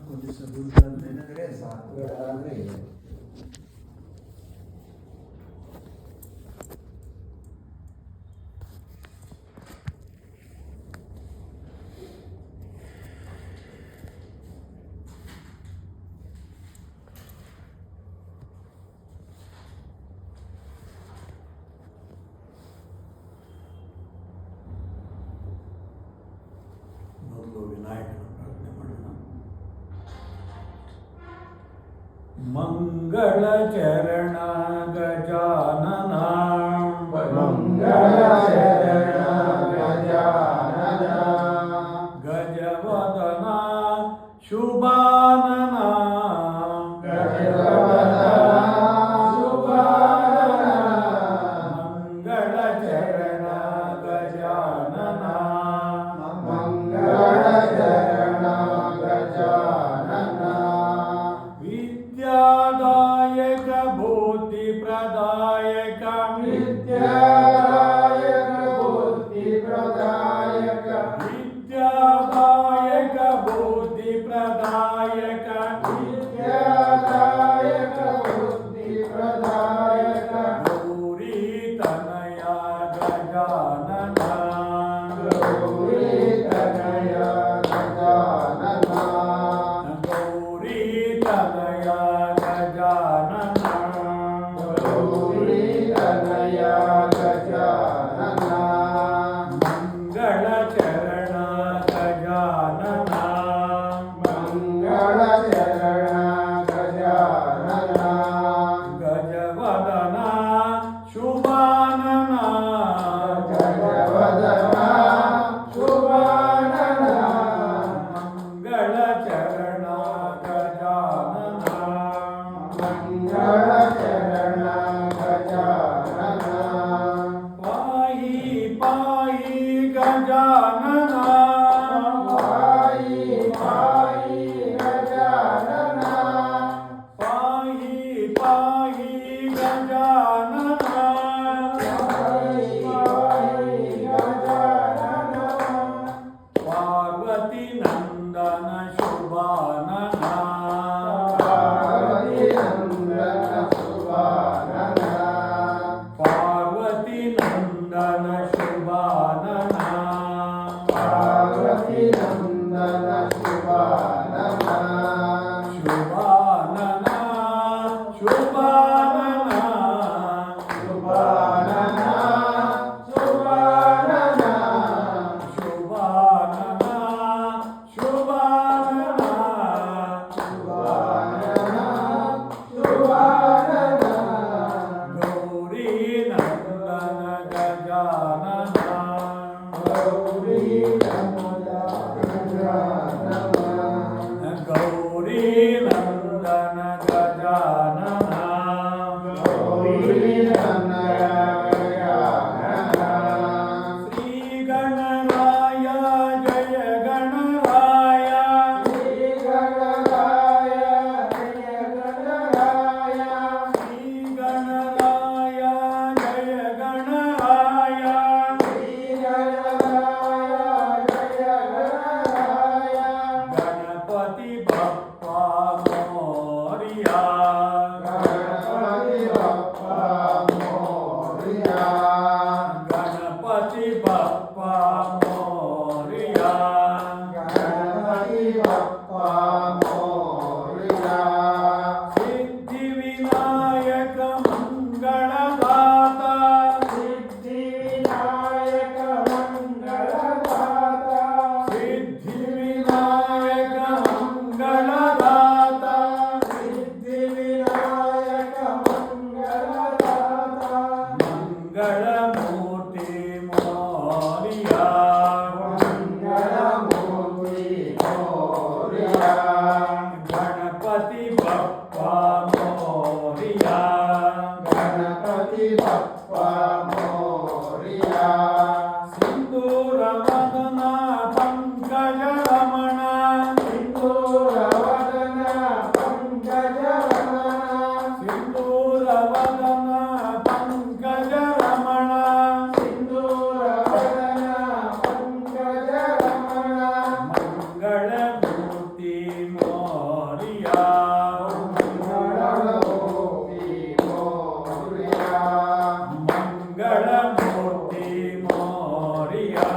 ದಿವಸ ದುಡ್ಡು ಸಾಕು ಅಂದರೆ ವಿನಾಯಕನ ಪ್ರಾರ್ಥನೆ ಮಾಡೋಣ. ಮಂಗಳ ಚರಣ ಗಜಾನನ ಮಂಗಳ ಚರಣ ಗಜಾನನ ಗಜವದನ ಶುಭಾನನ ಗಜವದನ ಶುಭಾನನ ಮಂಗಳ ಚರಣ ಗಜಾನನ ಮಂಗಳ ಚರಣ ಗಜಾನನ ವಿದ್ಯಾದಾಯಕ ಬುದ್ಧಿ ಪ್ರದಾಯಕ ವಿದ್ಯಾದಾಯಕ ಬುದ್ಧಿ ಪ್ರದಾಯಕ ವಿದ್ಯಾದಾಯಕ ಬುದ್ಧಿ ಪ್ರದಾಯಕ ವಿದ್ಯಾದಾಯಕ ಬುದ್ಧಿ ಪ್ರದಾಯಕ ಗೌರಿ ತನಯ ಗಜಾನನ ಗೌರಿ ತನಯ ಗಜಾನನ ಗೌರಿ ತನಯ ಗಜಾನನ ಗೌರಿ ತನಯ ಗಜಾನನ ಮಂಗಳ ಚರಣ ಗಜಾನನ ಮಂಗಳ ಚರಣ ಗಜಾನನ ಗಜವದನ ಶುಭಾನನ ಗಜವದನ ಶುಭಾನನ ಮಂಗಳ ಚರಣ ಗಜಾನನ ಮಂಗಳ ಚರಣ ಗಜಾನನ ಪಾಹಿ ಪಾಹಿ ಗಜಾನನ ಪಾಹಿ ಪಾಹಿ ಗಜಾನನ ಪಾಹಿ ಪಾಹಿ ಗಜಾನನ ಪಾಹಿ ಪಾಹಿ ಗಜಾನನ ಪಾರ್ವತಿ ನಂದನ ಶುಭಾನನ ಪಾರ್ವತಿ ನಂದನ ಶುಭಾನನ ಪಾರ್ವತಿ ನಂದನ ಶುಭಾನನ ಪಾರ್ವತಿ ನಂದನ ಶುಭಾನನ ಶುಭಾನನ ಶುಭಾನನ ಶುಭಾನನ ಶುಭಾನನ ಶುಭಾನನ ಶುಭಾನನ ಶುಭಾನನ ಶುಭಾನನ ಗೌರಿ ನಂದನ ಗಜಾನನ ಗೌರಿ ನಂದನ ಗಜಾನನ ಗೌರಿ ನಂದನ ಗಜಾನನ ಗೌರಿ ನಂದನ ಗಜಾನನ ಶ್ರೀ ಗಣರಾಯ ಜಯ ಗಣರಾಯ ಶ್ರೀ ಗಣರಾಯ ಜಯ ಗಣರಾಯ ಶ್ರೀ ಗಣರಾಯ ಜಯ ಗಣರಾಯ ಶ್ರೀ ಗಣರಾಯ ಜಯ ಗಣರಾಯ ಗಣಪತಿ ಬಪ್ಪ ಮೋರಿಯ ಗಣಪತಿ ಬಪ್ಪ ಮೋರಿಯ ಗಣಪತಿ ಬಪ್ಪ ಮೋರಿಯ ಗಣಪತಿ ಬಪ್ಪ ಮೋರಿಯ ಸಿದ್ಧಿ ವಿನಾಯಕ ಮಂಗಳದಾತ ಸಿದ್ಧಿ ವಿನಾಯಕ ಮಂಗಳದಾತ ಸಿದ್ಧಿ ವಿನಾಯಕ ಮಂಗಳದಾತ ಸಿದ್ಧಿ ವಿನಾಯಕ ಮಂಗಳದಾತ ಮಂಗಳ ಮೂರ್ತಿ ಮೋರಿಯ ಮಂಗಳ ಮೂರ್ತಿ ಮೋರಿಯ ಗಣಪತಿ ಬಪ್ಪ ಮೋರಿಯ ಗಣಪತಿ ಬಪ್ಪ ಮೋರಿಯ ಸಿಂಧೂರ ವದನ ಪಂಕಜ ರಮಣ ಸಿಂಧೂರ ವದನ ಪಂಕಜ ರಮಣ ಸಿಂಧೂರ ವದನ ಪಂಕಜ ರಮಣ ಸಿಂಧೂರ ವದನ ಪಂಕಜ ರಮಣ ಮಂಗಳ ಮೂರ್ತಿ మోరియా మంగళమూర్తి మోరియా మంగళమూర్తి మోరియా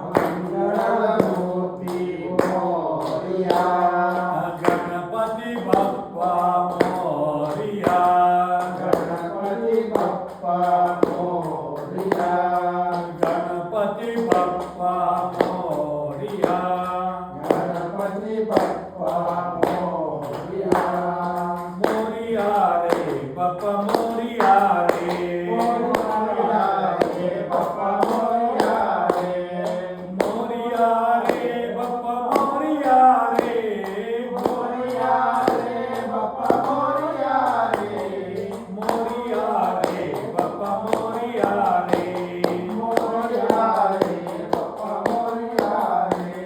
మంగళమూర్తి మోరియా గణపతి బప్పా మోరియా గణపతి బప్పా మోరియా గణపతి బప్పా మోరియా గణపతి బప్పా మోరియా మోరియా రే బప్ప మోరియా రే మోరియా రే బప్పా మోరియా రే మోరియా రే బప్ప మోరియా రే మోరియా రే బప్పా మోరియా రే మోరియా రే బప్ప మోరియా రే మోరియా రే బప్పా మోరియా రే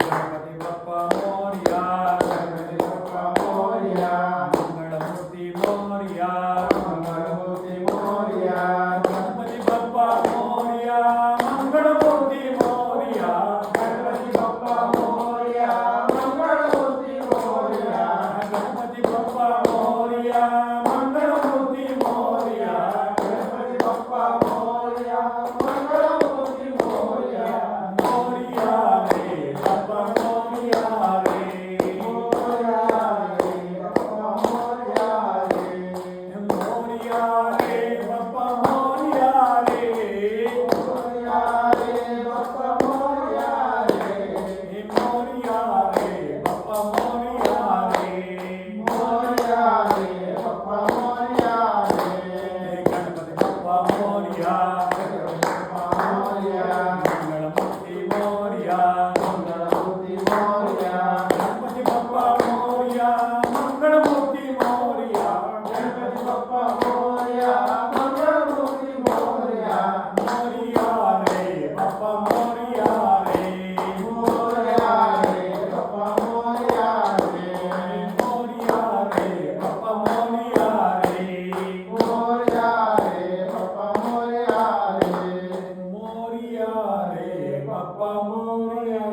గణపతి బప్ప మోరియా గణపతి బప్పా మోరియా మంగళమూర్తి మోరియా మంగళమూర్తి మోరియా గణపతి బప్ప మోరియా మంగళమూర్తి మోరియా గణపతి బప్పా మోరియా మంగళమూర్తి మోరియా గణపతి బప్ప మోరియా మంగళమూర్తి మోరియా గణపతి బప్పా మోరియా మంగళమూర్తి మోరియా మోరియా రే బప్ప మోరియా రే మోరియా రే బప్పా మోరియా రే మోరియా రే బప్ప మోరియా రే మోరియా రే బప్పా మోరియా రే మోరియా రే బప్ప మోరియా రే మోరియా రే బప్పా మోరియా రే గణపతి బప్ప మోరియా బప్పా మోరియా మంగళమూర్తి మోరియా మంగళమూర్తి మోరియా గణపతి బప్ప మోరియా మంగళమూర్తి మోరియా గణపతి బప్పా మోరియా మంగళమూర్తి మోరియా మోరియా రే బప్ప మోరియా రే మోరియా రే బప్పా మోరియా రే మోరియా రే బప్ప మోరియా రే మోరియా రే బప్పా మోరియా రే మోరియా రే బప్ప మోరియా